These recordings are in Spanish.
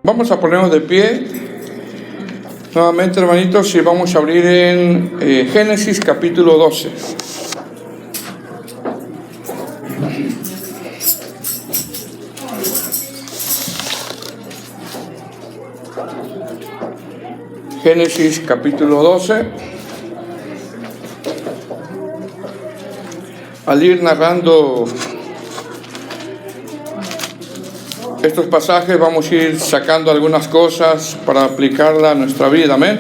Vamos a ponernos de pie nuevamente, hermanitos, y vamos a abrir en Génesis capítulo 12. Génesis capítulo 12. Al ir narrando estos pasajes vamos a ir sacando algunas cosas para aplicarla a nuestra vida, amén.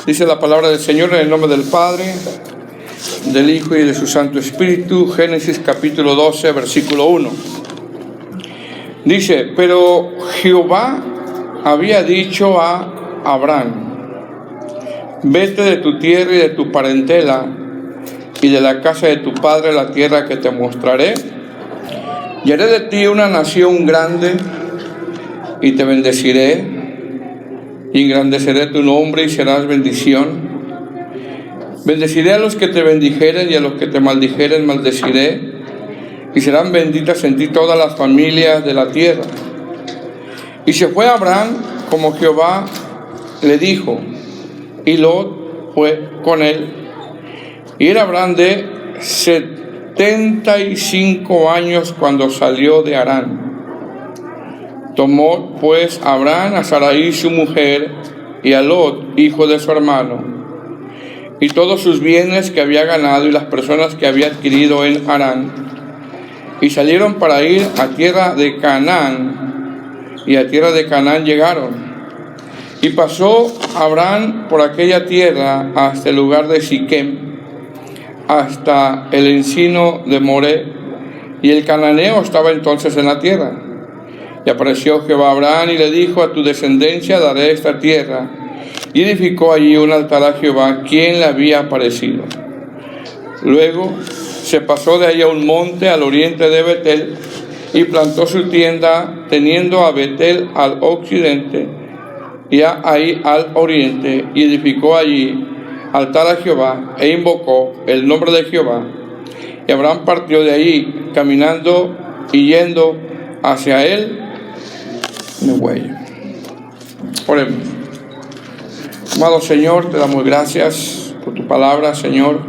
Dice la palabra del Señor en el nombre del Padre, del Hijo y de su Santo Espíritu. Génesis capítulo 12, versículo 1. Dice: pero Jehová había dicho a Abraham: vete de tu tierra y de tu parentela y de la casa de tu padre a la tierra que te mostraré, y haré de ti una nación grande, y te bendeciré, y engrandeceré tu nombre, y serás bendición. Bendeciré a los que te bendijeren, y a los que te maldijeren maldeciré, y serán benditas en ti todas las familias de la tierra. Y se fue Abraham como Jehová le dijo, y Lot fue con él. Y era Abraham de 75 años cuando salió de Harán. Tomó pues Abraham a Sarai su mujer, y a Lot, hijo de su hermano, y todos sus bienes que había ganado y las personas que había adquirido en Harán, y salieron para ir a tierra de Canaán, y a tierra de Canaán llegaron. Y pasó Abraham por aquella tierra hasta el lugar de Siquem, hasta el encino de Moré, y el cananeo estaba entonces en la tierra. Y apareció Jehová a Abraham y le dijo: a tu descendencia daré esta tierra. Y edificó allí un altar a Jehová, quien le había aparecido. Luego se pasó de allí a un monte al oriente de Betel, y plantó su tienda, teniendo a Betel al occidente y a Ai al oriente, y edificó allí altar a Jehová, e invocó el nombre de Jehová. Y Abraham partió de ahí, caminando y yendo hacia él en el huello. Oremos. Amado Señor, te damos gracias por tu palabra, Señor,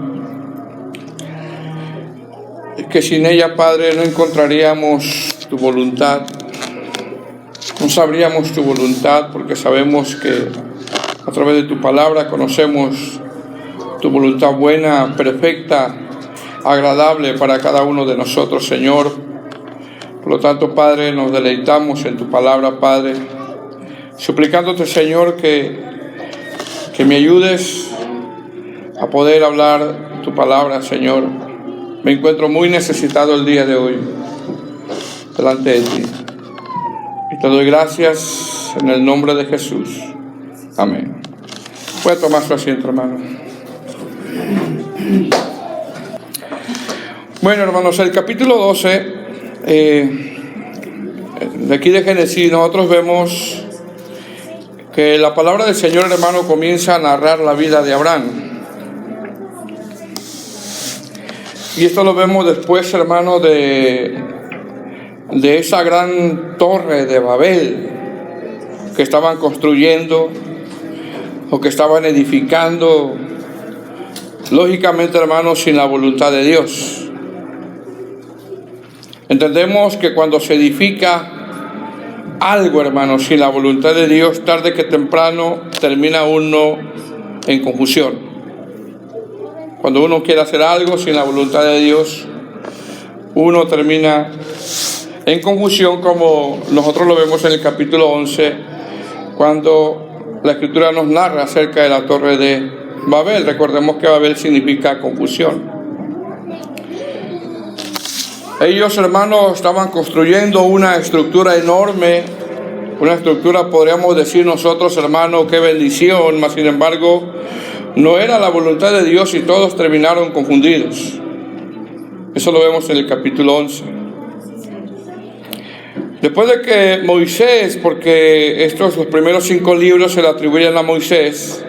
que sin ella, Padre, no encontraríamos tu voluntad, no sabríamos tu voluntad, porque sabemos que a través de tu palabra conocemos tu voluntad buena, perfecta, agradable para cada uno de nosotros, Señor. Por lo tanto, Padre, nos deleitamos en tu palabra, Padre, suplicándote, Señor, que me ayudes a poder hablar tu palabra, Señor. Me encuentro muy necesitado el día de hoy delante de ti. Y te doy gracias en el nombre de Jesús. Amén. Puede tomar su asiento, hermano. Bueno, hermanos, el capítulo 12 de aquí de Génesis, nosotros vemos que la palabra del Señor, hermano, comienza a narrar la vida de Abraham. Y esto lo vemos después, hermano, de esa gran torre de Babel que estaban construyendo o que estaban edificando, lógicamente, hermanos, sin la voluntad de Dios. Entendemos que cuando se edifica algo, hermanos, sin la voluntad de Dios, tarde que temprano termina uno en confusión. Cuando uno quiere hacer algo sin la voluntad de Dios, uno termina en confusión, como nosotros lo vemos en el capítulo 11, cuando la Escritura nos narra acerca de la torre de Babel. Recordemos que Babel significa confusión. Ellos, hermanos, estaban construyendo una estructura enorme, una estructura, podríamos decir nosotros, hermanos, qué bendición, mas sin embargo, no era la voluntad de Dios y todos terminaron confundidos. Eso lo vemos en el capítulo 11. Después de que Moisés, porque los primeros 5 libros se le atribuyen a Moisés,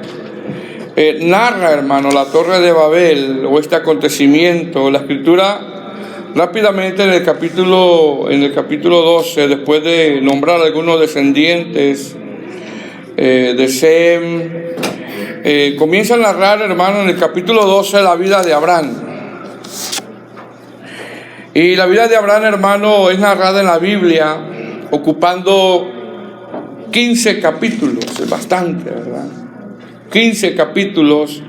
narra, hermano, la torre de Babel o este acontecimiento, la Escritura Rápidamente en el capítulo 12, después de nombrar algunos descendientes de Sem, comienza a narrar, hermano, en el capítulo 12 la vida de Abraham. Y la vida de Abraham, hermano, es narrada en la Biblia, ocupando 15 capítulos, es bastante, ¿verdad? 15 capítulos,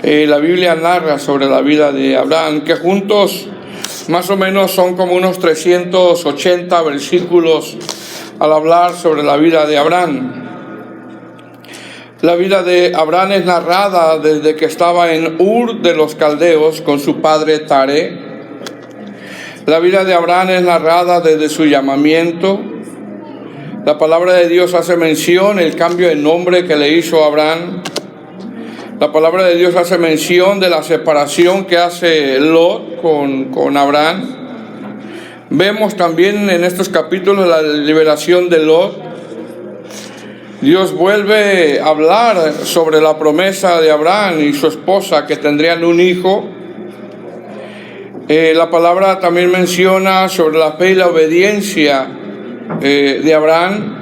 la Biblia narra sobre la vida de Abraham, que juntos más o menos son como unos 380 versículos al hablar sobre la vida de Abraham. La vida de Abraham es narrada desde que estaba en Ur de los Caldeos con su padre Taré. La vida de Abraham es narrada desde su llamamiento. La palabra de Dios hace mención del cambio de nombre que le hizo a Abraham. La palabra de Dios hace mención de la separación que hace Lot con Abraham. Vemos también en estos capítulos la liberación de Lot. Dios vuelve a hablar sobre la promesa de Abraham y su esposa que tendrían un hijo. La palabra también menciona sobre la fe y la obediencia de Abraham.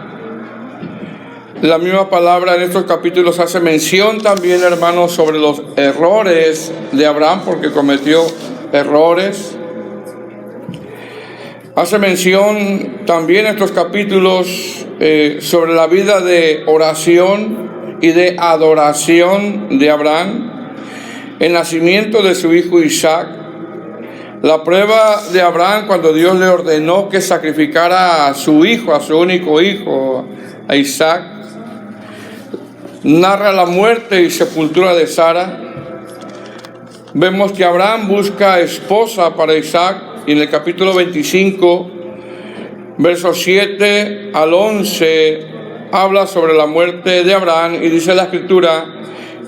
La misma palabra en estos capítulos hace mención también, hermanos, sobre los errores de Abraham, porque cometió errores. Hace mención también en estos capítulos sobre la vida de oración y de adoración de Abraham, el nacimiento de su hijo Isaac, la prueba de Abraham cuando Dios le ordenó que sacrificara a su hijo, a su único hijo, a Isaac. Narra la muerte y sepultura de Sara. Vemos que Abraham busca esposa para Isaac y en el capítulo 25, versos 7 al 11, habla sobre la muerte de Abraham y dice la Escritura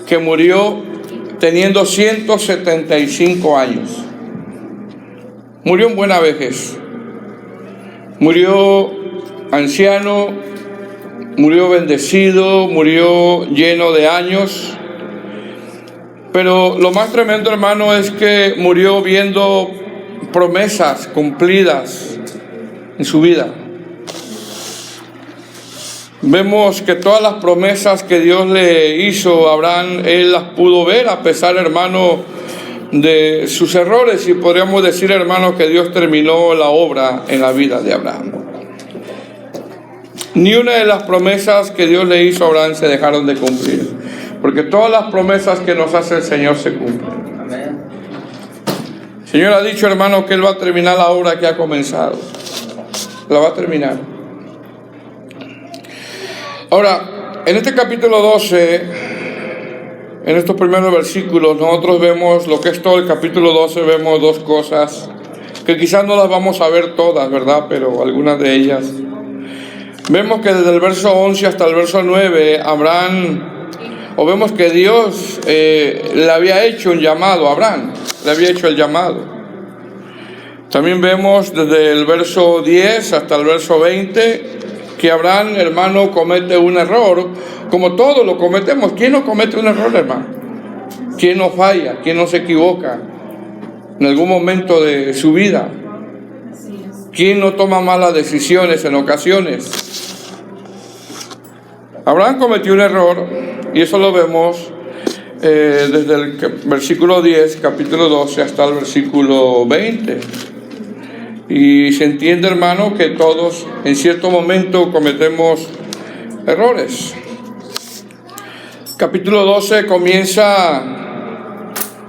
que murió teniendo 175 años. Murió en buena vejez, murió anciano, murió bendecido, murió lleno de años. Pero lo más tremendo, hermano, es que murió viendo promesas cumplidas en su vida. Vemos que todas las promesas que Dios le hizo a Abraham, él las pudo ver a pesar, hermano, de sus errores, y podríamos decir, hermanos, que Dios terminó la obra en la vida de Abraham. Ni una de las promesas que Dios le hizo a Abraham se dejaron de cumplir, porque todas las promesas que nos hace el Señor se cumplen. Amén. El Señor ha dicho, hermanos, que Él va a terminar la obra que ha comenzado. La va a terminar. Ahora, en este capítulo 12, en estos primeros versículos, nosotros vemos lo que es todo el capítulo 12, vemos dos cosas que quizás no las vamos a ver todas, ¿verdad? Pero algunas de ellas. Vemos que desde el verso 11 hasta el verso 9, vemos que Dios le había hecho un llamado a Abraham, le había hecho el llamado. También vemos desde el verso 10 hasta el verso 20 que Abraham, hermano, comete un error, como todos lo cometemos. ¿Quién no comete un error, hermano? ¿Quién no falla? ¿Quién no se equivoca en algún momento de su vida? ¿Quién no toma malas decisiones en ocasiones? Abraham cometió un error, y eso lo vemos desde el versículo 10, capítulo 12, hasta el versículo 20. Y se entiende, hermano, que todos en cierto momento cometemos errores. Capítulo 12 comienza,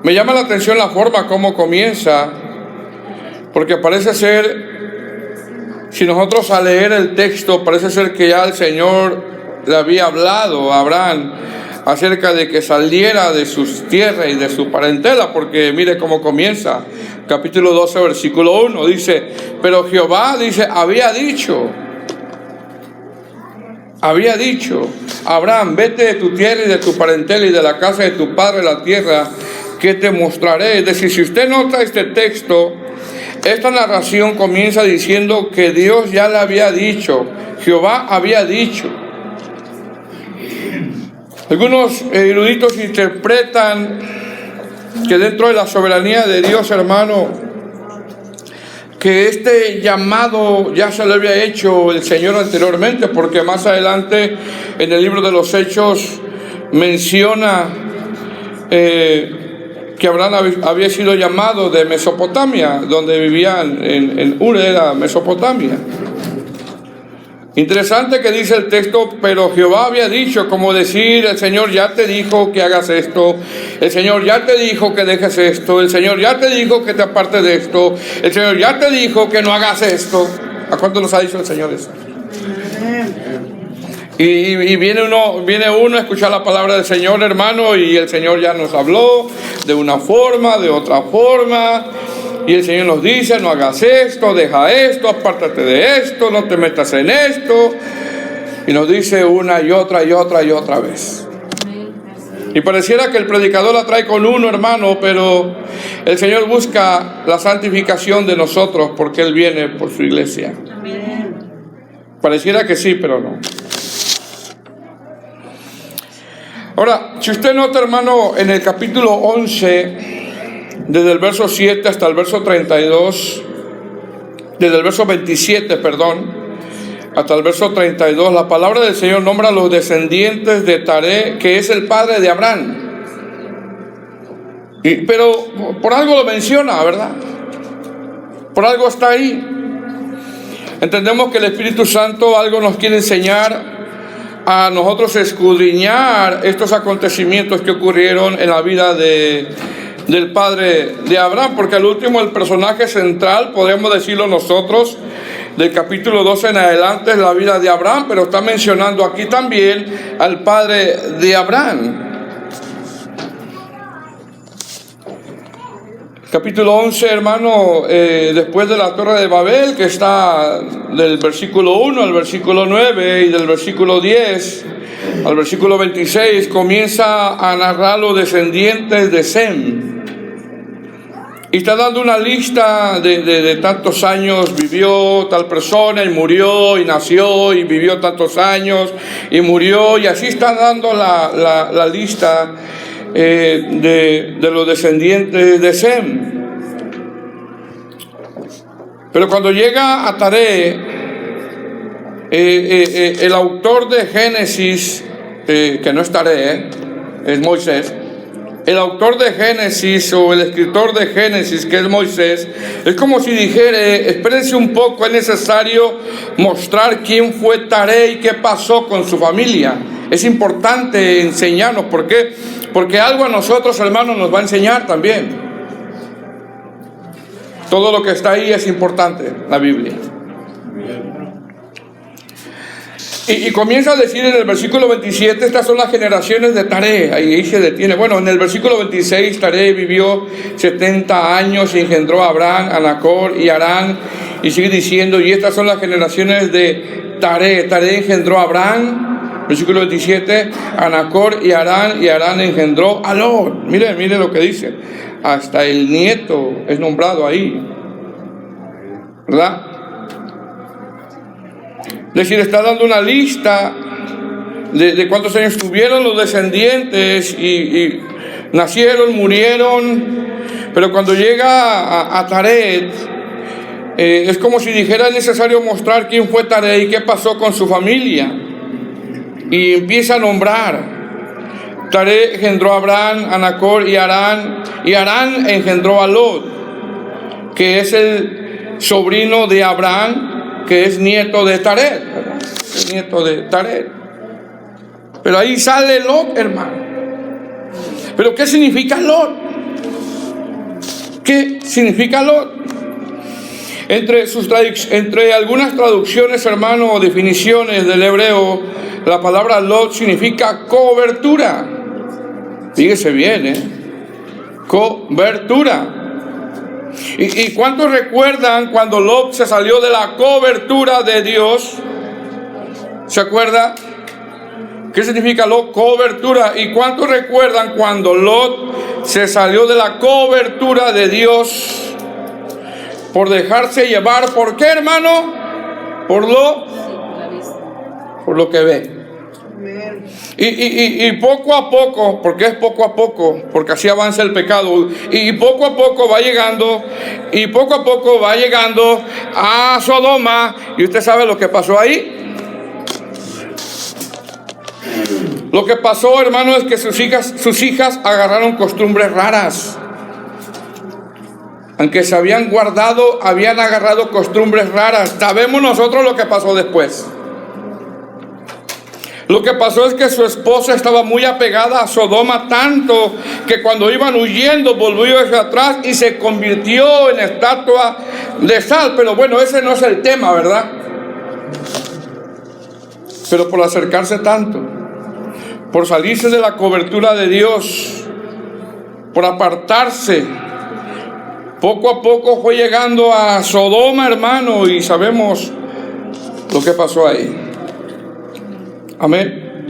me llama la atención la forma como comienza, porque parece ser, si nosotros al leer el texto, parece ser que ya el Señor le había hablado a Abraham acerca de que saliera de sus tierras y de su parentela, porque mire cómo comienza. Capítulo 12, versículo 1, dice, pero Jehová, dice, había dicho, Abraham, vete de tu tierra y de tu parentela y de la casa de tu padre, la tierra que te mostraré. Es decir, si usted nota este texto, esta narración comienza diciendo que Dios ya le había dicho, Jehová había dicho. Algunos eruditos interpretan que dentro de la soberanía de Dios, hermano, que este llamado ya se lo había hecho el Señor anteriormente, porque más adelante en el libro de los Hechos menciona que Abraham había sido llamado de Mesopotamia, donde vivían en Ur, era Mesopotamia. Interesante que dice el texto, pero Jehová había dicho, como decir, el Señor ya te dijo que hagas esto, el Señor ya te dijo que dejes esto, el Señor ya te dijo que te apartes de esto, el Señor ya te dijo que no hagas esto. ¿A cuánto nos ha dicho el Señor eso? Y viene uno a escuchar la palabra del Señor, hermano, y el Señor ya nos habló de una forma, de otra forma. Y el Señor nos dice, no hagas esto, deja esto, apártate de esto, no te metas en esto. Y nos dice una y otra y otra y otra vez. Y pareciera que el predicador la trae con uno, hermano, pero el Señor busca la santificación de nosotros porque Él viene por su iglesia. Pareciera que sí, pero no. Ahora, si usted nota, hermano, en el capítulo 11... desde el verso 7 hasta el verso 32, desde el verso 27, hasta el verso 32, la palabra del Señor nombra a los descendientes de Taré, que es el padre de Abraham. Pero por algo lo menciona, ¿verdad? Por algo está ahí. Entendemos que el Espíritu Santo algo nos quiere enseñar a nosotros escudriñar estos acontecimientos que ocurrieron en la vida del padre de Abraham, porque al último el personaje central, podemos decirlo nosotros, del capítulo 12 en adelante es la vida de Abraham, pero está mencionando aquí también al padre de Abraham. Capítulo 11, hermano, después de la Torre de Babel, que está del versículo 1 al versículo 9 y del versículo 10 al versículo 26, comienza a narrar los descendientes de Sem. Y está dando una lista de tantos años vivió tal persona y murió y nació y vivió tantos años y murió, y así está dando la lista de los descendientes de Sem. Pero cuando llega a Taré, el autor de Génesis, que no es Taré, es Moisés. El autor de Génesis o el escritor de Génesis, que es Moisés, es como si dijera, espérense un poco, es necesario mostrar quién fue Taré y qué pasó con su familia. Es importante enseñarnos, ¿por qué? Porque algo a nosotros, hermanos, nos va a enseñar también. Todo lo que está ahí es importante, la Biblia. Y comienza a decir en el versículo 27, estas son las generaciones de Taré. Ahí se detiene. Bueno, en el versículo 26, Taré vivió 70 años y engendró a Abraham, a Nacor y Harán. Y sigue diciendo, y estas son las generaciones de Taré. Taré engendró a Abraham, versículo 27, a Nacor y Harán engendró a Lot. Mire lo que dice. Hasta el nieto es nombrado ahí, ¿verdad? Es decir, está dando una lista de cuántos años tuvieron los descendientes y nacieron, murieron. Pero cuando llega a Taret, es como si dijera, es necesario mostrar quién fue Taret y qué pasó con su familia. Y empieza a nombrar. Taret engendró a Abraham, a Nacor y Harán engendró a Lot, que es el sobrino de Abraham, que es nieto de Taret, ¿verdad? Es nieto de Taret. Pero ahí sale Lot, hermano. ¿Pero qué significa Lot? ¿Qué significa Lot? Entre algunas traducciones, hermano, o definiciones del hebreo, la palabra Lot significa cobertura. Fíjese bien, cobertura. ¿Y cuántos recuerdan cuando Lot se salió de la cobertura de Dios? ¿Se acuerda? ¿Qué significa Lot? Cobertura. ¿Y cuántos recuerdan cuando Lot se salió de la cobertura de Dios por dejarse llevar? ¿Por qué, hermano? Por lo que ve. Y poco a poco, porque es poco a poco, porque así avanza el pecado, y poco a poco va llegando, y poco a poco va llegando a Sodoma, y usted sabe lo que pasó ahí. Lo que pasó, hermano, es que sus hijas agarraron costumbres raras. Aunque se habían guardado, habían agarrado costumbres raras. Sabemos nosotros lo que pasó después. Lo que pasó es que su esposa estaba muy apegada a Sodoma, tanto que cuando iban huyendo volvió hacia atrás y se convirtió en estatua de sal. Pero bueno, ese no es el tema, ¿verdad? Pero por acercarse tanto, por salirse de la cobertura de Dios, por apartarse, poco a poco fue llegando a Sodoma, hermano, y sabemos lo que pasó ahí. Amén.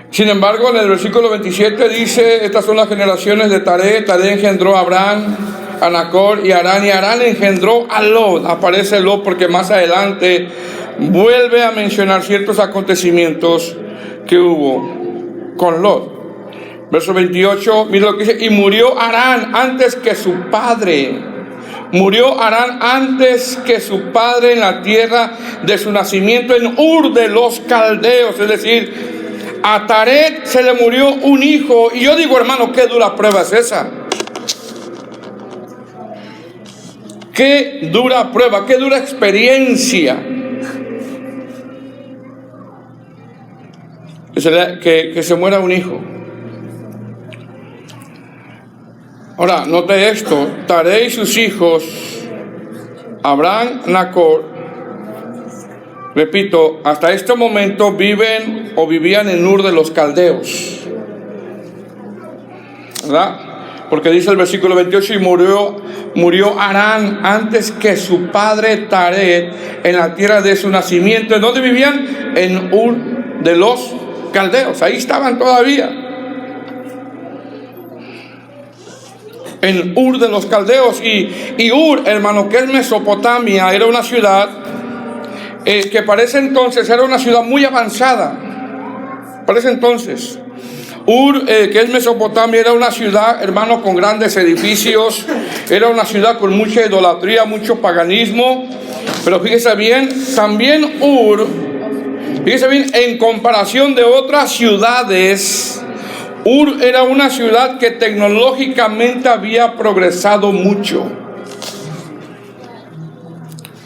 Sin embargo, en el versículo 27 dice: estas son las generaciones de Taré. Taré engendró a Abraham, a Nacor y Harán. Y Harán engendró a Lot. Aparece Lot porque más adelante vuelve a mencionar ciertos acontecimientos que hubo con Lot. Verso 28, mira lo que dice: y murió Harán antes que su padre. Murió Harán antes que su padre en la tierra de su nacimiento, en Ur de los Caldeos. Es decir, a Taré se le murió un hijo. Y yo digo, hermano, qué dura prueba es esa. Qué dura prueba, qué dura experiencia. Que se muera un hijo. Ahora, note esto: Taré y sus hijos, Abraham, Nacor, repito, hasta este momento vivían en Ur de los Caldeos, ¿verdad? Porque dice el versículo 28: y murió Harán antes que su padre Taré en la tierra de su nacimiento. ¿En dónde vivían? En Ur de los Caldeos. Ahí estaban todavía. En Ur de los Caldeos. Y Ur, hermano, que es Mesopotamia, era una ciudad que para ese entonces era una ciudad muy avanzada. Para ese entonces Ur, que es Mesopotamia, era una ciudad, hermano, con grandes edificios. Era una ciudad con mucha idolatría, mucho paganismo. Pero fíjese bien, también Ur, fíjese bien, en comparación de otras ciudades, Ur era una ciudad que tecnológicamente había progresado mucho.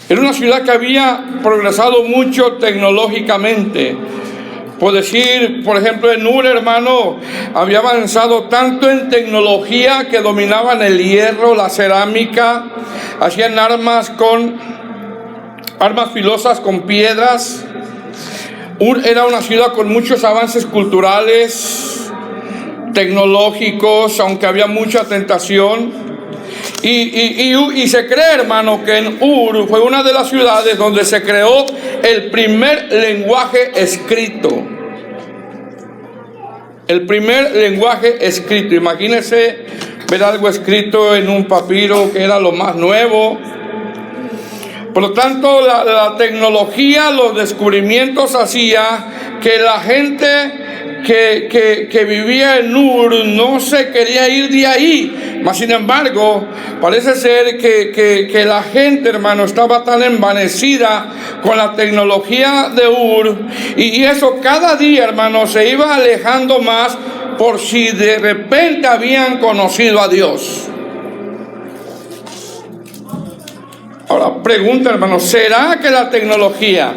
Era una ciudad que había progresado mucho tecnológicamente. Por decir, por ejemplo, en Ur, hermano, había avanzado tanto en tecnología que dominaban el hierro, la cerámica, hacían armas filosas con piedras. Ur era una ciudad con muchos avances culturales, tecnológicos, aunque había mucha tentación. Y se cree, hermano, que en Ur fue una de las ciudades donde se creó el primer lenguaje escrito. El primer lenguaje escrito. Imagínense ver algo escrito en un papiro, que era lo más nuevo. Por lo tanto, la tecnología, los descubrimientos hacía que la gente que vivía en Ur no se quería ir de ahí. Mas sin embargo, parece ser que la gente, hermano, estaba tan envanecida con la tecnología de Ur, y eso cada día, hermano, se iba alejando más, por si de repente habían conocido a Dios. Ahora, pregunta, hermano, ¿será que la tecnología,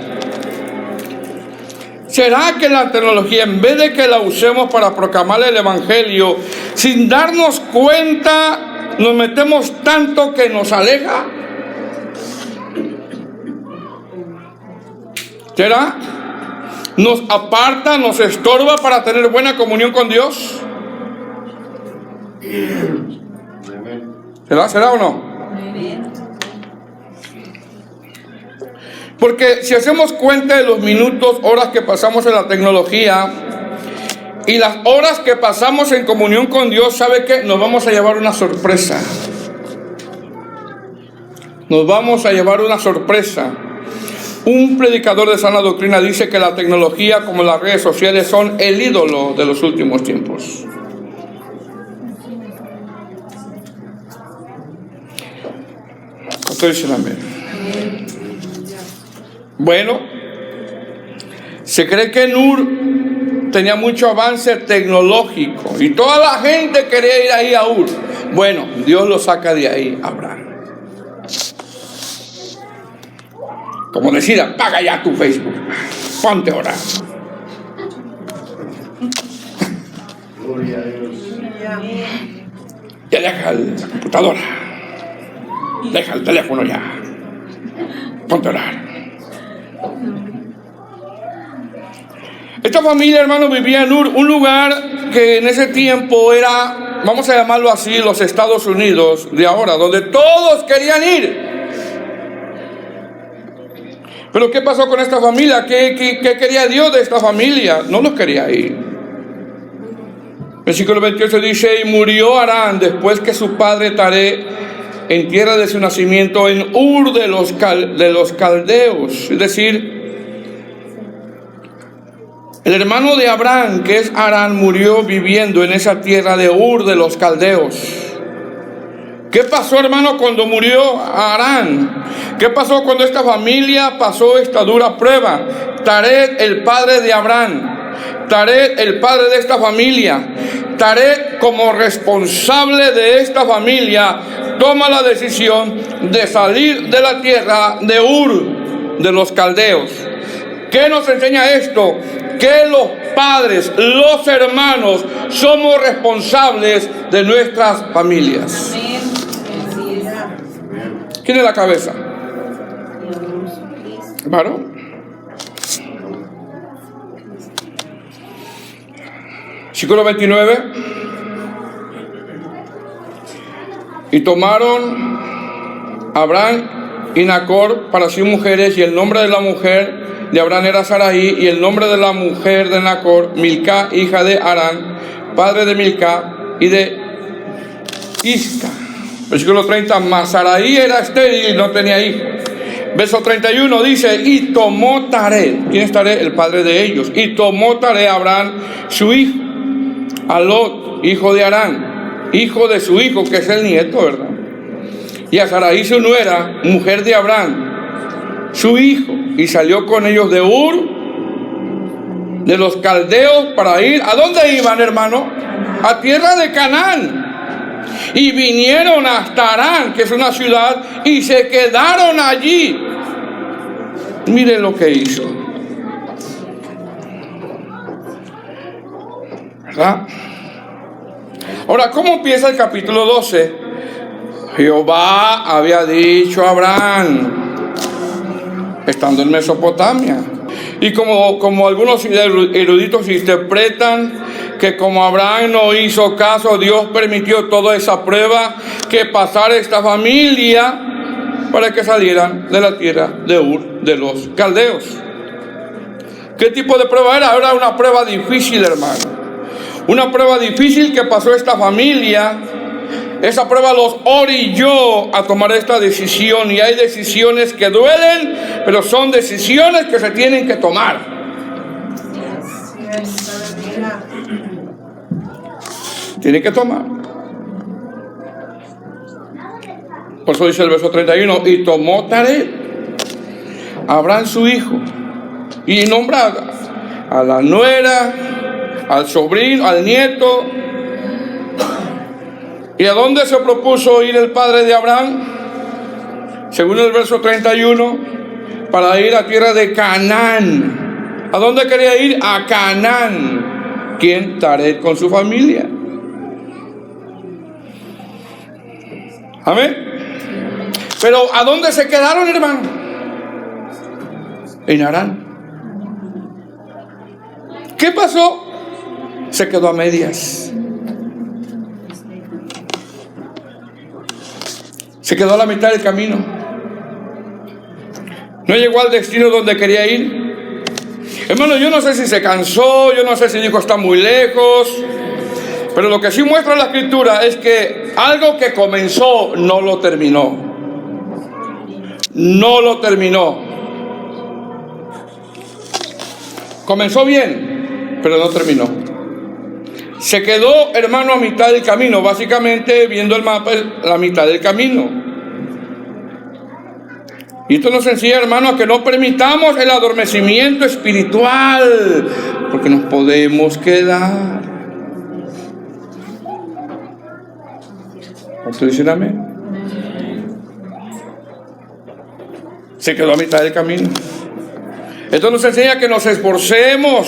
en vez de que la usemos para proclamar el Evangelio, sin darnos cuenta, nos metemos tanto que nos aleja? ¿Será? ¿Nos aparta, nos estorba para tener buena comunión con Dios? ¿Será o no? Porque si hacemos cuenta de los minutos, horas que pasamos en la tecnología y las horas que pasamos en comunión con Dios, ¿sabe qué? Nos vamos a llevar una sorpresa. Nos vamos a llevar una sorpresa. Un predicador de sana doctrina dice que la tecnología como las redes sociales son el ídolo de los últimos tiempos. ¿Cuántos dicen amén? Bueno, se cree que Ur tenía mucho avance tecnológico y toda la gente quería ir ahí a Ur. Bueno, Dios lo saca de ahí, Abraham. Como decir, apaga ya tu Facebook, ponte a orar. Gloria a Dios. Ya deja la computadora, deja el teléfono ya, ponte a orar. Esta familia, hermano, vivía en Ur, un lugar que en ese tiempo era, vamos a llamarlo así, los Estados Unidos de ahora, donde todos querían ir. Pero ¿qué pasó con esta familia? ¿Qué quería Dios de esta familia? No los quería ir. Versículo 28 dice: y murió Harán después que su padre Taré en tierra de su nacimiento en Ur de los caldeos. Es decir, el hermano de Abraham, que es Harán, murió viviendo en esa tierra de Ur de los caldeos. ¿Qué pasó, hermano, cuando murió Harán? ¿Qué pasó cuando esta familia pasó esta dura prueba? Taré, el padre de Abraham, Taré, el padre de esta familia, Taré, como responsable de esta familia, toma la decisión de salir de la tierra de Ur de los caldeos. ¿Qué nos enseña esto? Que los padres, los hermanos, somos responsables de nuestras familias. ¿Quién es la cabeza? ¿Varón? Versículo 29. Y tomaron Abraham y Nacor para sí mujeres, y el nombre de la mujer de Abraham era Sarai, y el nombre de la mujer de Nacor, Milcá, hija de Harán, padre de Milcá y de Isca. Versículo 30, mas Sarai era estéril y no tenía hijo. Verso 31 dice: y tomó Taré, ¿quién es Taré? El padre de ellos. Y tomó Taré a Abraham su hijo, a Lot, hijo de Harán, hijo de su hijo, que es el nieto, ¿verdad? Y a Sarai su nuera, mujer de Abraham, su hijo, y salió con ellos de Ur de los caldeos para ir. ¿A dónde iban, hermano? A tierra de Canaán. Y vinieron hasta Harán, que es una ciudad, y se quedaron allí. Miren lo que hizo, ¿verdad? Ahora, ¿cómo empieza el capítulo 12? Jehová había dicho a Abraham, estando en Mesopotamia. Y como algunos eruditos interpretan que como Abraham no hizo caso, Dios permitió toda esa prueba que pasara esta familia para que salieran de la tierra de Ur de los caldeos. ¿Qué tipo de prueba era? Era una prueba difícil, hermano. Una prueba difícil que pasó esta familia. Esa prueba los orilló a tomar esta decisión. Y hay decisiones que duelen, pero son decisiones que se tienen que tomar. Tienen que tomar. Por eso dice el verso 31: y tomó Taré, Abraham su hijo, y nombrada a la nuera, al sobrino, al nieto. ¿Y a dónde se propuso ir el padre de Abraham? Según el verso 31, para ir a tierra de Canaán. ¿A dónde quería ir? A Canaán. ¿Quién? Taré con su familia. Amén. Pero ¿a dónde se quedaron, hermano? En Harán. ¿Qué pasó? Se quedó a medias. Se quedó a la mitad del camino. No llegó al destino donde quería ir. Hermano, yo no sé si se cansó, yo no sé si dijo está muy lejos, pero lo que sí muestra la escritura es que algo que comenzó no lo terminó. No lo terminó. Comenzó bien, pero no terminó. Se quedó, hermano, a mitad del camino. Básicamente, viendo el mapa, la mitad del camino. Y esto nos enseña, hermano, a que no permitamos el adormecimiento espiritual, porque nos podemos quedar. ¿Cuántos dicen amén? Se quedó a mitad del camino. Esto nos enseña que nos esforcemos.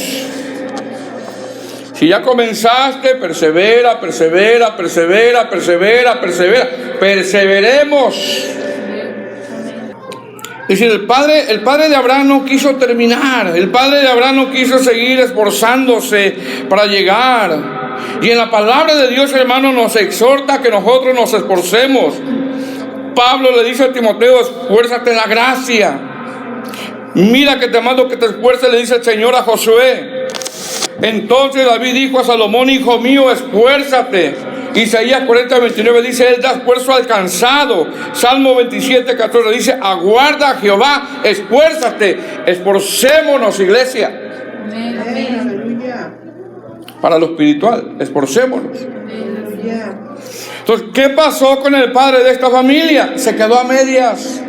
Si ya comenzaste, persevera, persevera, persevera, persevera, persevera. Perseveremos. Es decir, el padre de Abraham no quiso terminar. El padre de Abraham no quiso seguir esforzándose para llegar. Y en la palabra de Dios, hermano, nos exhorta a que nosotros nos esforcemos. Pablo le dice a Timoteo: esfuérzate en la gracia. Mira que te mando que te esfuerces, le dice el Señor a Josué. Entonces David dijo a Salomón: hijo mío, esfuérzate. Isaías 40:29 dice: él da esfuerzo al cansado. Salmo 27:14 dice: aguarda a Jehová, esfuérzate. Esforcémonos, iglesia. Aleluya. Para lo espiritual, esforcémonos. Entonces, ¿qué pasó con el padre de esta familia? Se quedó a medias.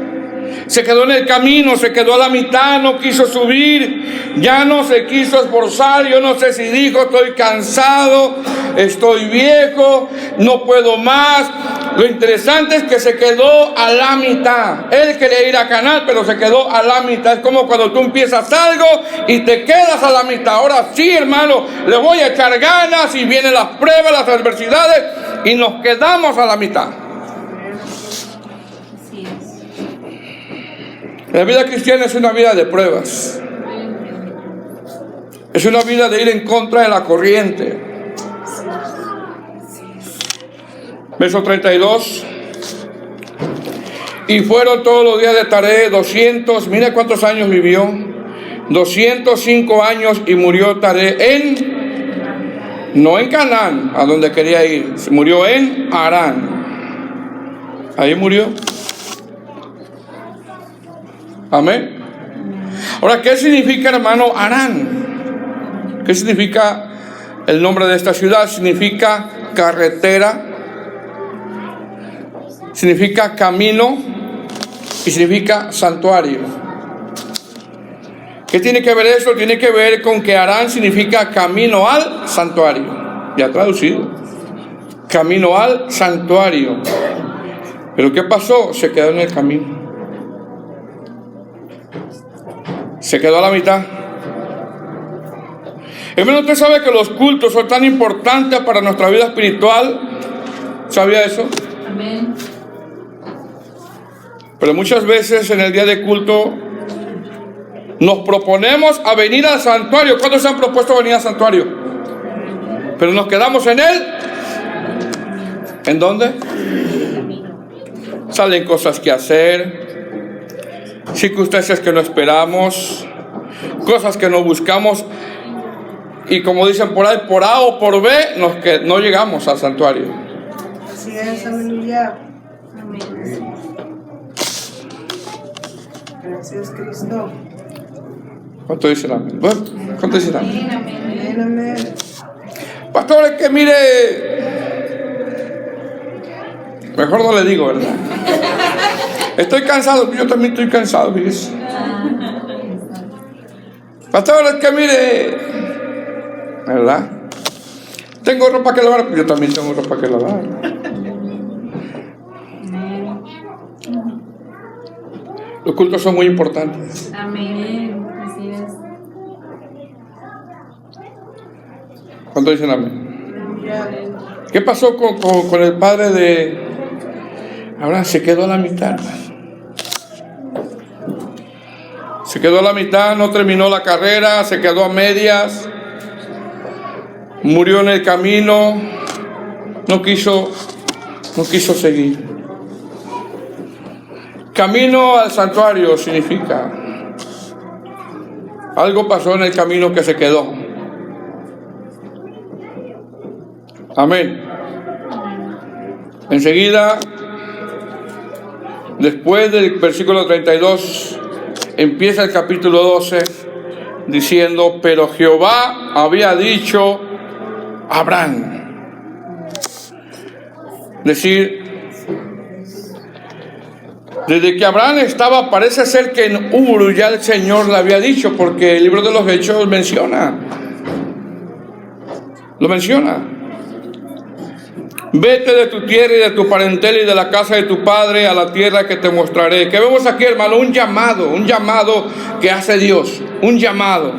Se quedó en el camino, se quedó a la mitad, no quiso subir, ya no se quiso esforzar. Yo no sé si dijo: estoy cansado, estoy viejo, no puedo más. Lo interesante es que se quedó a la mitad. Él quería ir a Canaán, pero se quedó a la mitad. Es como cuando tú empiezas algo y te quedas a la mitad. Ahora sí, hermano, le voy a echar ganas, y vienen las pruebas, las adversidades, y nos quedamos a la mitad. La vida cristiana es una vida de pruebas. Es una vida de ir en contra de la corriente. Verso 32. Y fueron todos los días de Taré 200. Mira cuántos años vivió. 205 años, y murió Taré no en Canaán, a donde quería ir. Murió en Harán. Ahí murió. Amén. Ahora, ¿qué significa, hermano, Harán? ¿Qué significa el nombre de esta ciudad? Significa carretera, significa camino y significa santuario. ¿Qué tiene que ver eso? Tiene que ver con que Harán significa camino al santuario. Ya traducido. Camino al santuario. Pero ¿qué pasó? Se quedó en el camino. Se quedó a la mitad. Hermano, usted sabe que los cultos son tan importantes para nuestra vida espiritual. ¿Sabía eso? Amén. Pero muchas veces en el día de culto nos proponemos a venir al santuario. ¿Cuántos se han propuesto venir al santuario? Pero nos quedamos en él. ¿En dónde? Salen cosas que hacer, circunstancias que no esperamos, cosas que no buscamos, y como dicen por ahí, por A o por B, no llegamos al santuario. Así es, aleluya. Amén. Gracias, Cristo. ¿Cuánto dicen amén? Bueno, ¿cuánto dicen amén? Amén, amén. Pastor, es que mire, mejor no le digo, ¿verdad? Estoy cansado, yo también estoy cansado, fíjese. Pastor, es que mire, ¿verdad? Tengo ropa que lavar, yo también tengo ropa que lavar. Los cultos son muy importantes. Amén. Así es. ¿Cuánto dicen amén? Aleluya. ¿Qué pasó con el padre de Abraham? Se quedó a la mitad, hermano. Se quedó a la mitad, no terminó la carrera, se quedó a medias, murió en el camino, no quiso seguir. Camino al santuario significa algo pasó en el camino que se quedó. Amén. Enseguida, después del versículo 32, empieza el capítulo 12, diciendo: pero Jehová había dicho a Abraham. Decir, desde que Abraham estaba, parece ser que en Ur ya el Señor le había dicho, porque el libro de los Hechos lo menciona. Vete de tu tierra y de tu parentela y de la casa de tu padre a la tierra que te mostraré. ¿Qué vemos aquí, hermano? Un llamado que hace Dios, un llamado.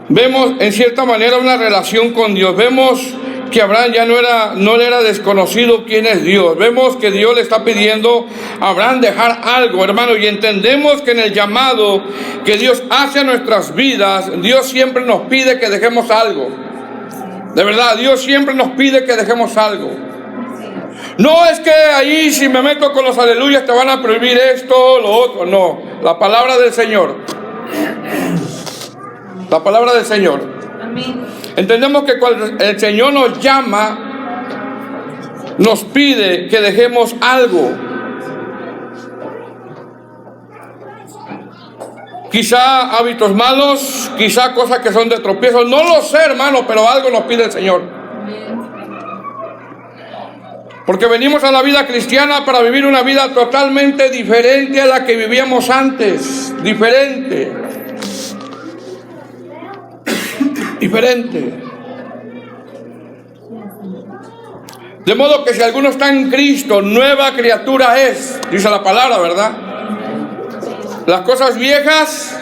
Vemos en cierta manera una relación con Dios. Vemos que Abraham ya no le era desconocido quién es Dios. Vemos que Dios le está pidiendo a Abraham dejar algo, hermano, y entendemos que en el llamado que Dios hace a nuestras vidas, Dios siempre nos pide que dejemos algo. De verdad, Dios siempre nos pide que dejemos algo. No es que ahí si me meto con los aleluyas te van a prohibir esto, lo otro. No, la palabra del Señor. La palabra del Señor. Amén. Entendemos que cuando el Señor nos llama, nos pide que dejemos algo. Quizá hábitos malos, quizá cosas que son de tropiezo. No lo sé, hermano, pero algo nos pide el Señor. Porque venimos a la vida cristiana para vivir una vida totalmente diferente a la que vivíamos antes. Diferente. De modo que si alguno está en Cristo, nueva criatura es, dice la palabra, ¿verdad? Las cosas viejas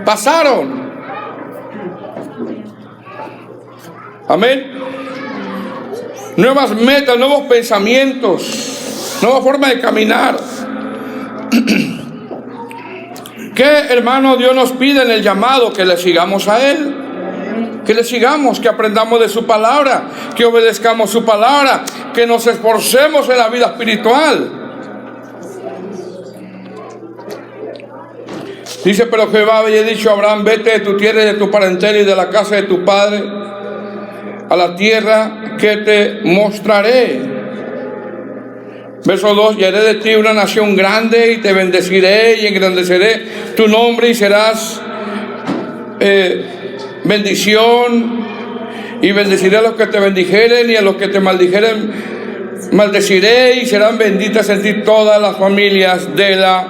pasaron. Amén. Nuevas metas, nuevos pensamientos, nueva forma de caminar. ¿Qué, hermano, Dios nos pide en el llamado? Que le sigamos a Él. Que le sigamos, que aprendamos de su palabra, que obedezcamos su palabra, que nos esforcemos en la vida espiritual. Dice: pero Jehová había dicho a Abraham: vete de tu tierra y de tu parentela y de la casa de tu padre a la tierra que te mostraré. Verso 2: y haré de ti una nación grande y te bendeciré y engrandeceré tu nombre y serás bendición, y bendeciré a los que te bendijeren y a los que te maldijeren maldeciré, y serán benditas en ti todas las familias de la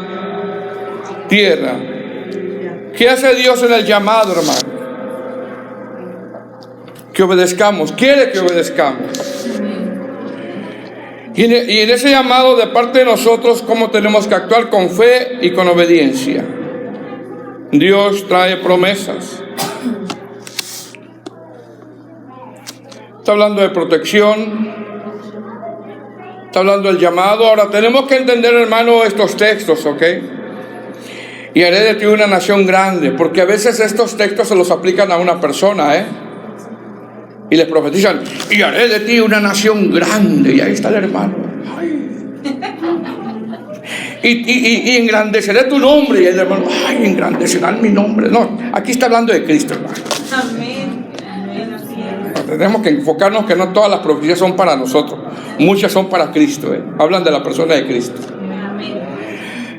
tierra. ¿Qué hace Dios en el llamado, hermano? Que obedezcamos, quiere que obedezcamos. Y en ese llamado de parte de nosotros, ¿cómo tenemos que actuar? Con fe y con obediencia. Dios trae promesas. Está hablando de protección, está hablando del llamado. Ahora tenemos que entender, hermano, estos textos, ¿ok? Y haré de ti una nación grande, porque a veces estos textos se los aplican a una persona, y les profetizan: y haré de ti una nación grande. Y ahí está el hermano. Y engrandeceré tu nombre. Y el hermano: ay, engrandecerán mi nombre. No, aquí está hablando de Cristo, hermano. Amén. Tenemos que enfocarnos que no todas las profecías son para nosotros, muchas son para Cristo, hablan de la persona de Cristo. Amén.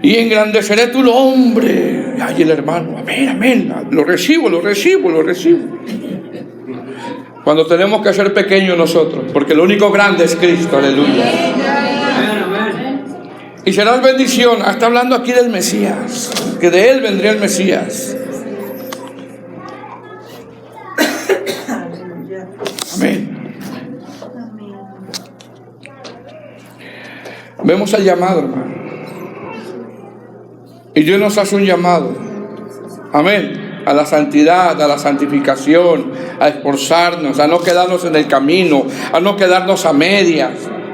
Y engrandeceré tu nombre. Ay, el hermano: amén, amén, lo recibo. Cuando tenemos que ser pequeños nosotros, porque lo único grande es Cristo, aleluya. Y serás bendición. Está hablando aquí del Mesías, que de Él vendría el Mesías. Amén. Vemos el llamado, hermano. Y Dios nos hace un llamado. Amén. A la santidad, a la santificación, a esforzarnos, a no quedarnos en el camino, a no quedarnos a medias.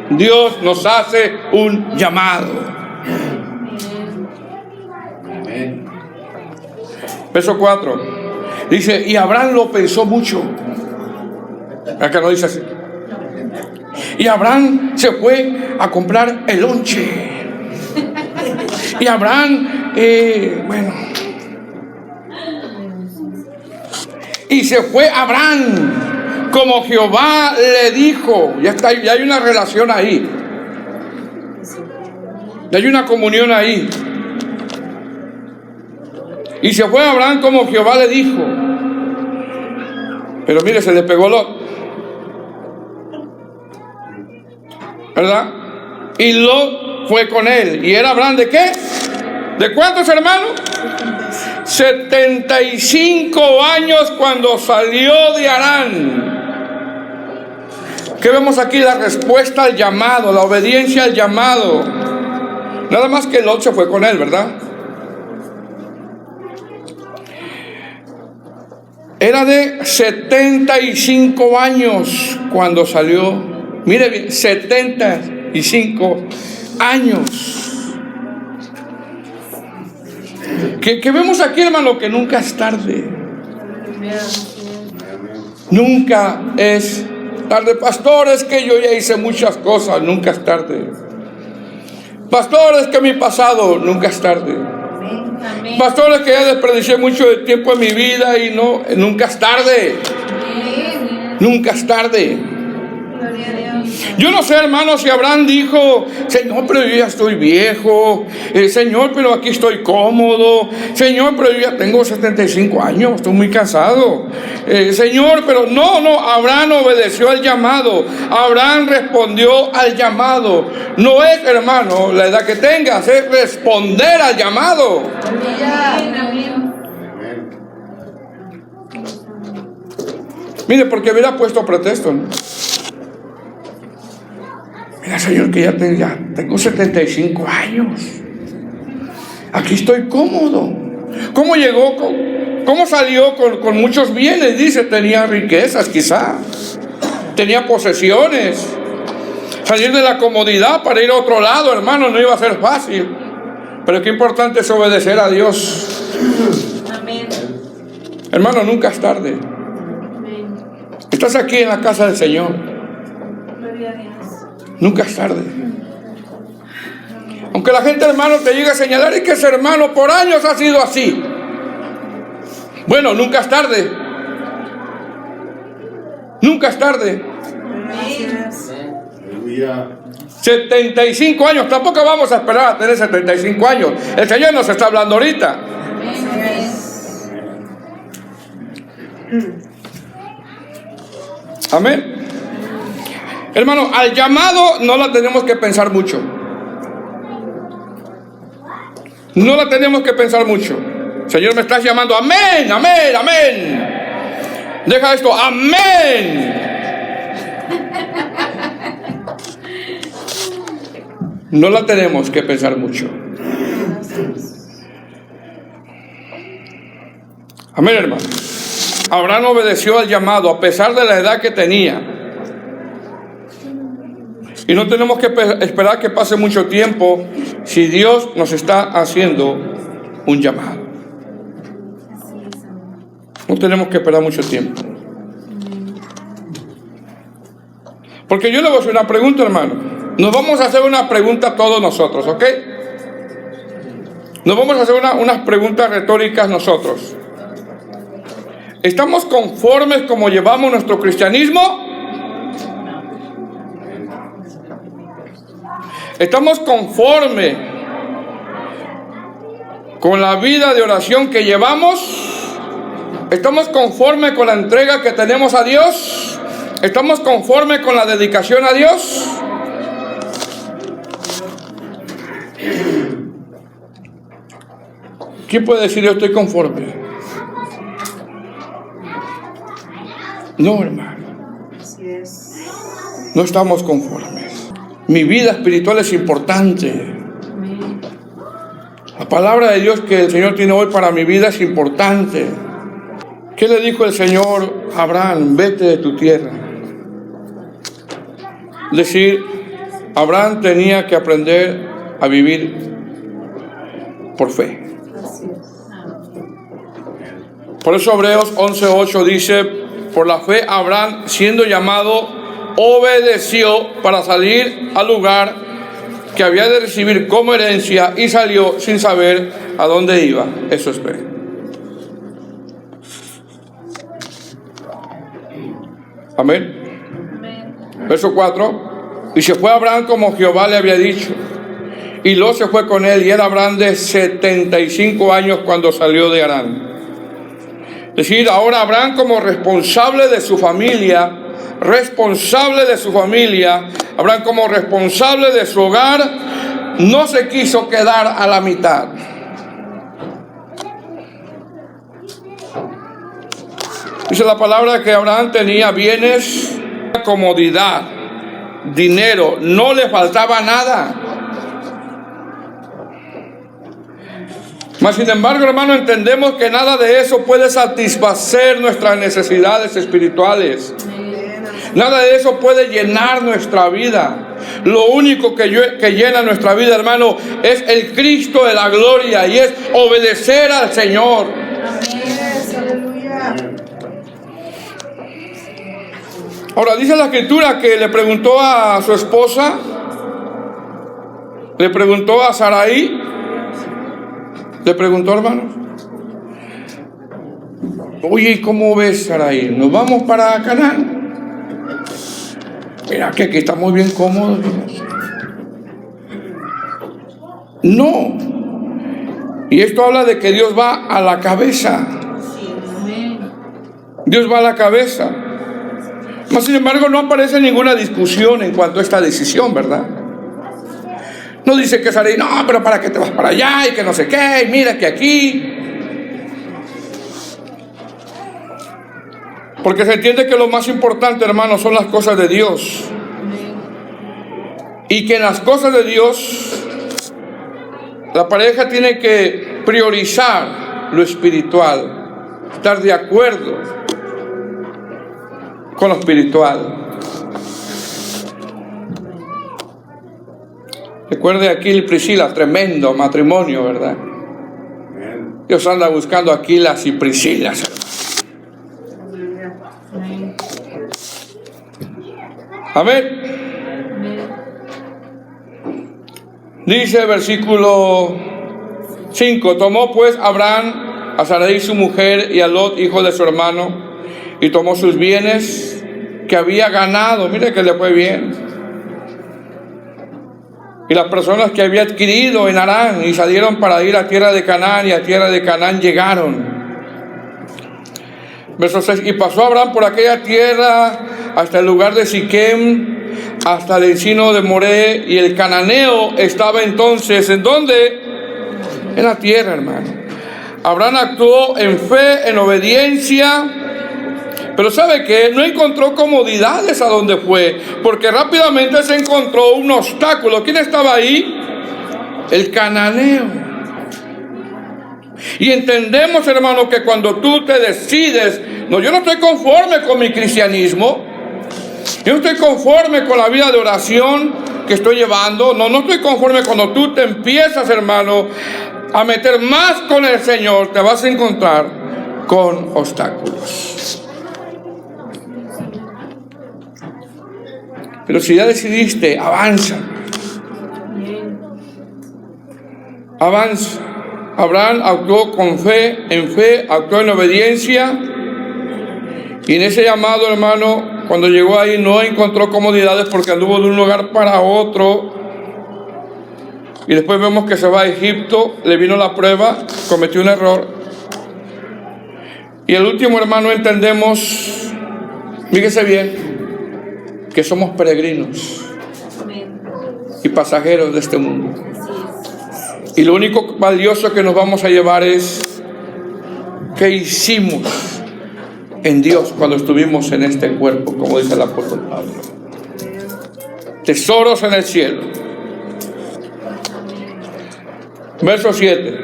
Dios nos hace un llamado. Amén. Verso 4. Dice: y Abraham lo pensó mucho. Acá no dice así. Y Abraham se fue a comprar el lonche. Y Abraham, y se fue Abraham como Jehová le dijo. Ya está, ya hay una relación ahí. Ya hay una comunión ahí. Y se fue Abraham como Jehová le dijo. Pero mire, se le pegó Lot, ¿verdad? Y Lot fue con él. ¿Y era Abraham de qué? ¿De cuántos hermanos? 75 años cuando salió de Harán. ¿Qué vemos aquí? La respuesta al llamado, la obediencia al llamado. Nada más que Lot se fue con él, ¿verdad? Era de 75 años cuando salió. Mire bien, 75 años. ¿Qué vemos aquí, hermano? Que nunca es tarde. Nunca es tarde. Pastores, que yo ya hice muchas cosas. Nunca es tarde. Pastores, que mi pasado. Nunca es tarde. Amén. Pastores, que ya desperdicié mucho de tiempo en mi vida y no, nunca es tarde. Amén. Nunca es tarde. Gloria a Dios. Yo no sé, hermano, si Abraham dijo: Señor, pero yo ya estoy viejo. Señor, pero aquí estoy cómodo. Señor, pero yo ya tengo 75 años, estoy muy cansado. Señor, pero no, Abraham obedeció al llamado. Abraham respondió al llamado. No es, hermano, la edad que tengas, es responder al llamado. Amén. Amén. Mire, porque hubiera puesto pretexto, ¿no? Mira, Señor, que ya tengo 75 años. Aquí estoy cómodo. ¿Cómo llegó? ¿Cómo salió con muchos bienes? Dice, tenía riquezas quizá. Tenía posesiones. Salir de la comodidad para ir a otro lado, hermano, no iba a ser fácil. Pero qué importante es obedecer a Dios. Amén. Hermano, nunca es tarde. Amén. Estás aquí en la casa del Señor. Gloria a Dios. Nunca es tarde. Aunque la gente, hermano, te llegue a señalar, es que ese hermano por años ha sido así. Bueno, nunca es tarde. Nunca es tarde. Gracias. Aleluya. 75 años, tampoco vamos a esperar a tener 75 años. El Señor nos está hablando ahorita. Amén. Hermano, al llamado no la tenemos que pensar mucho. No la tenemos que pensar mucho. Señor, me estás llamando. Amén, amén, amén. Deja esto. Amén. No la tenemos que pensar mucho. Amén, hermano. Abraham obedeció al llamado a pesar de la edad que tenía. Y no tenemos que esperar que pase mucho tiempo si Dios nos está haciendo un llamado. No tenemos que esperar mucho tiempo. Porque yo le voy a hacer una pregunta, hermano. Nos vamos a hacer una pregunta todos nosotros, ¿ok? Nos vamos a hacer unas preguntas retóricas nosotros. ¿Estamos conformes como llevamos nuestro cristianismo? ¿Estamos conformes con la vida de oración que llevamos? ¿Estamos conformes con la entrega que tenemos a Dios? ¿Estamos conformes con la dedicación a Dios? ¿Quién puede decir yo estoy conforme? No, hermano. Así es. No estamos conformes. Mi vida espiritual es importante. La palabra de Dios que el Señor tiene hoy para mi vida es importante. ¿Qué le dijo el Señor a Abraham? Vete de tu tierra. Es decir, Abraham tenía que aprender a vivir por fe. Así es. Por eso Hebreos 11:8 dice: por la fe Abraham, siendo llamado, obedeció para salir al lugar que había de recibir como herencia y salió sin saber a dónde iba. Eso es fe. Amén. Amén. Verso 4. Y se fue Abraham como Jehová le había dicho, y Lot se fue con él, y era Abraham de 75 años cuando salió de Harán. Es decir, ahora Abraham, como responsable de su familia, Abraham como responsable de su hogar, no se quiso quedar a la mitad. Dice la palabra que Abraham tenía bienes, comodidad, dinero, no le faltaba nada. Mas sin embargo, hermano, entendemos que nada de eso puede satisfacer nuestras necesidades espirituales. Nada de eso puede llenar nuestra vida. Lo único que llena nuestra vida, hermano, es el Cristo de la gloria, y es obedecer al Señor. Aleluya. Ahora dice la Escritura que le preguntó a su esposa, le preguntó a Sarai, le preguntó, hermano, oye, ¿cómo ves, Sarai? ¿Nos vamos para Canaán? Mira que aquí estamos bien cómodos. No. Y esto habla de que Dios va a la cabeza. Dios va a la cabeza. Mas sin embargo no aparece ninguna discusión en cuanto a esta decisión, ¿verdad? No dice que Sarai, no, pero ¿para qué te vas para allá? Y que no sé qué, y mira que aquí. Porque se entiende que lo más importante, hermanos, son las cosas de Dios. Y que en las cosas de Dios, la pareja tiene que priorizar lo espiritual, estar de acuerdo con lo espiritual. Recuerde aquí el Priscila, tremendo matrimonio, ¿verdad? Dios anda buscando Aquilas y Priscilas. Amén. Dice el versículo 5: tomó pues Abraham a Sarai su mujer y a Lot, hijo de su hermano, y tomó sus bienes que había ganado. Mire que le fue bien. Y las personas que había adquirido en Harán, y salieron para ir a tierra de Canaán, y a tierra de Canaán llegaron. Verso 6: y pasó Abraham por aquella tierra hasta el lugar de Siquem, hasta el encino de Moré, y el cananeo estaba entonces, ¿en dónde? En la tierra, hermano. Abraham actuó en fe, en obediencia, pero ¿sabe qué? No encontró comodidades a donde fue, porque rápidamente se encontró un obstáculo. ¿Quién estaba ahí? El cananeo. Y entendemos, hermano, que cuando tú te decides, no, yo no estoy conforme con mi cristianismo, yo no estoy conforme con la vida de oración que estoy llevando, no estoy conforme. Cuando tú te empiezas, hermano, a meter más con el Señor, te vas a encontrar con obstáculos. Pero si ya decidiste, avanza. Avanza. Abraham actuó con fe, actuó en obediencia. Y en ese llamado, hermano, cuando llegó ahí no encontró comodidades, porque anduvo de un lugar para otro. Y después vemos que se va a Egipto, le vino la prueba, cometió un error. Y el último, hermano, entendemos, fíjese bien, que somos peregrinos y pasajeros de este mundo. Y lo único valioso que nos vamos a llevar es qué hicimos en Dios cuando estuvimos en este cuerpo, como dice el apóstol Pablo. Tesoros en el cielo. Verso 7.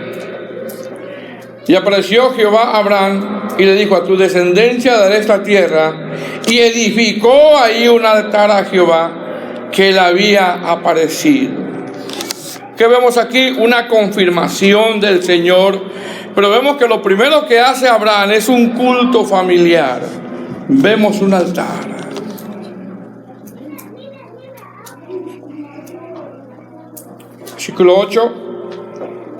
Y apareció Jehová a Abraham y le dijo: a tu descendencia daré esta tierra. Y edificó ahí un altar a Jehová que le había aparecido. ¿Qué vemos aquí? Una confirmación del Señor. Pero vemos que lo primero que hace Abraham es un culto familiar. Vemos un altar. Versículo 8.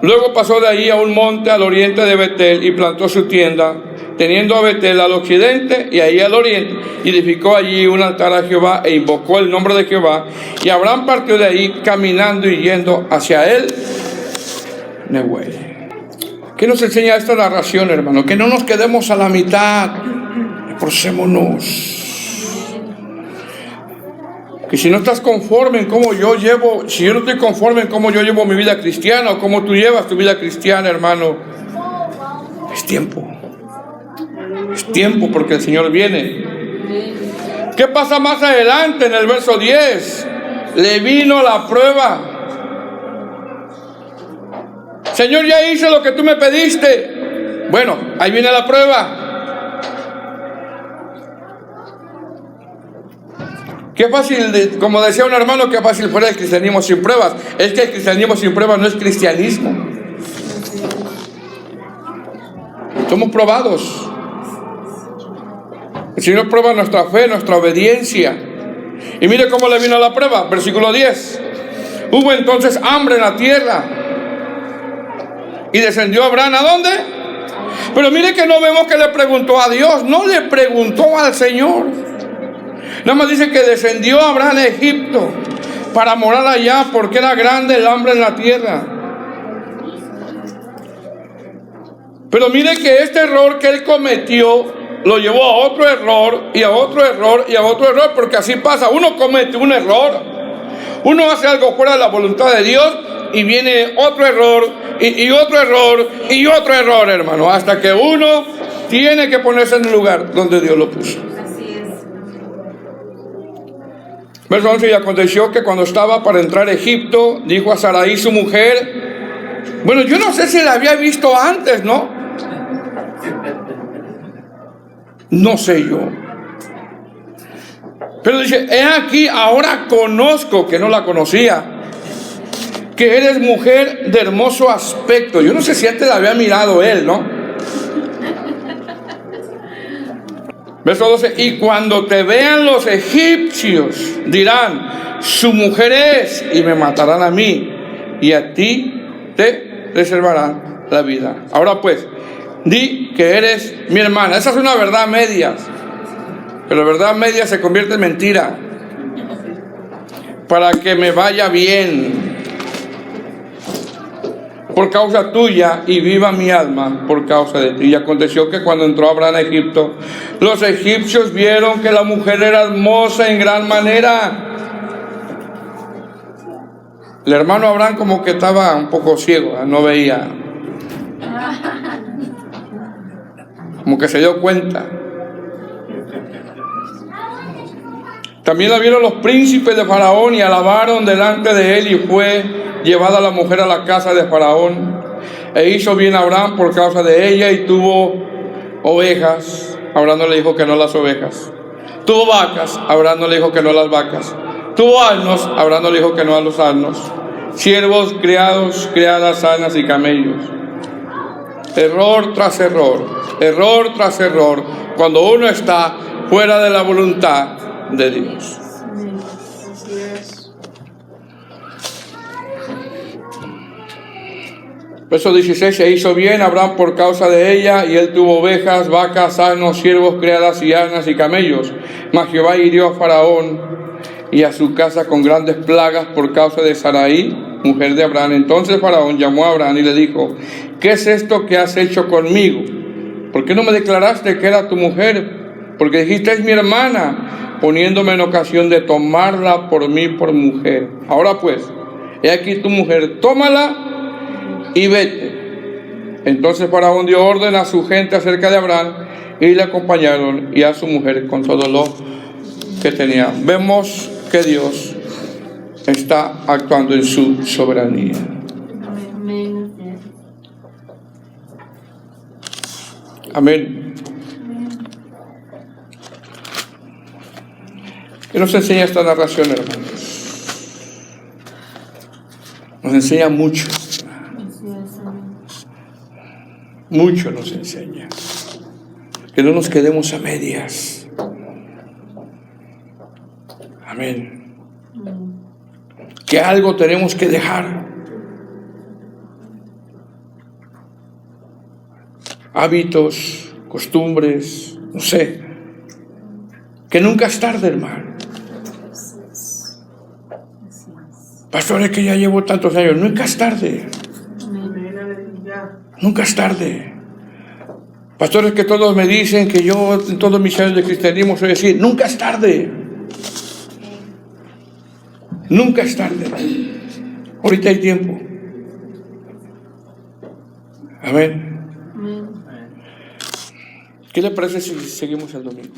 Luego pasó de allí a un monte al oriente de Betel y plantó su tienda teniendo a Betel al occidente y ahí al oriente, y edificó allí un altar a Jehová e invocó el nombre de Jehová. Y Abraham partió de ahí caminando y yendo hacia él Nehuel. ¿Qué nos enseña esta narración, hermano? Que no nos quedemos a la mitad, esforcémonos. Que si no estás conforme en cómo yo llevo, si yo no estoy conforme en cómo yo llevo mi vida cristiana o cómo tú llevas tu vida cristiana, hermano, es tiempo. Es tiempo porque el Señor viene. ¿Qué pasa más adelante en el verso 10? Le vino la prueba. Señor, ya hice lo que tú me pediste. Bueno, ahí viene la prueba. Qué fácil, como decía un hermano, qué fácil fuera el cristianismo sin pruebas. Es que el cristianismo sin pruebas no es cristianismo. Somos probados. El Señor prueba nuestra fe, nuestra obediencia. Y mire cómo le vino la prueba. Versículo 10. Hubo entonces hambre en la tierra. Y descendió Abraham, ¿a dónde? Pero mire que no vemos que le preguntó a Dios. No le preguntó al Señor. Nada más dice que descendió Abraham a Egipto para morar allá porque era grande el hambre en la tierra. Pero mire que este error que él cometió lo llevó a otro error y a otro error y a otro error, porque así pasa. Uno comete un error, uno hace algo fuera de la voluntad de Dios y viene otro error y otro error y otro error, hermano, hasta que uno tiene que ponerse en el lugar donde Dios lo puso. Verso 11, y aconteció que cuando estaba para entrar a Egipto, dijo a Sarai su mujer, bueno, yo no sé si la había visto antes, ¿no? No sé yo. Pero dice, he aquí, ahora conozco, que no la conocía, que eres mujer de hermoso aspecto. Yo no sé si antes la había mirado él, ¿no? Verso 12, y cuando te vean los egipcios, dirán, su mujer es, y me matarán a mí, y a ti te reservarán la vida. Ahora pues, di que eres mi hermana. Esa es una verdad media, pero la verdad media se convierte en mentira, para que me vaya bien por causa tuya y viva mi alma por causa de ti. Y aconteció que cuando entró Abraham a Egipto, los egipcios vieron que la mujer era hermosa en gran manera. El hermano Abraham como que estaba un poco ciego, no veía, como que se dio cuenta. También la vieron los príncipes de Faraón y alabaron delante de él, y fue llevada la mujer a la casa de Faraón. E hizo bien Abraham por causa de ella, y tuvo ovejas. Abraham no le dijo que no las ovejas. Tuvo vacas. Abraham no le dijo que no las vacas. Tuvo asnos. Abraham no le dijo que no a los asnos. Siervos, criados, criadas, asnas y camellos. Error tras error. Error tras error. Cuando uno está fuera de la voluntad de Dios. Verso 16, se hizo bien Abraham por causa de ella, y él tuvo ovejas, vacas, asnos, siervos, criadas y asnas y camellos. Mas Jehová hirió a Faraón y a su casa con grandes plagas por causa de Sarai, mujer de Abraham. Entonces Faraón llamó a Abraham y le dijo, ¿qué es esto que has hecho conmigo? ¿Por qué no me declaraste que era tu mujer? Porque dijiste, es mi hermana, poniéndome en ocasión de tomarla por mí por mujer. Ahora pues, he aquí tu mujer, tómala y vete. Entonces Faraón dio orden a su gente acerca de Abraham, y le acompañaron, y a su mujer con todo lo que tenía. Vemos que Dios está actuando en su soberanía. Amén. ¿Qué nos enseña esta narración, hermanos? Nos enseña mucho. Mucho nos enseña. Que no nos quedemos a medias. Amén. Que algo tenemos que dejar. Hábitos, costumbres, no sé. Que nunca es tarde, hermano. Así es. Así es. Pastores, que ya llevo tantos años, nunca es tarde. Amén. Nunca es tarde. Pastores, que todos me dicen que yo en todos mis años de cristianismo soy así, nunca es tarde. Nunca es tarde. Ahorita hay tiempo. Amén. Amén. ¿Qué le parece si seguimos el domingo?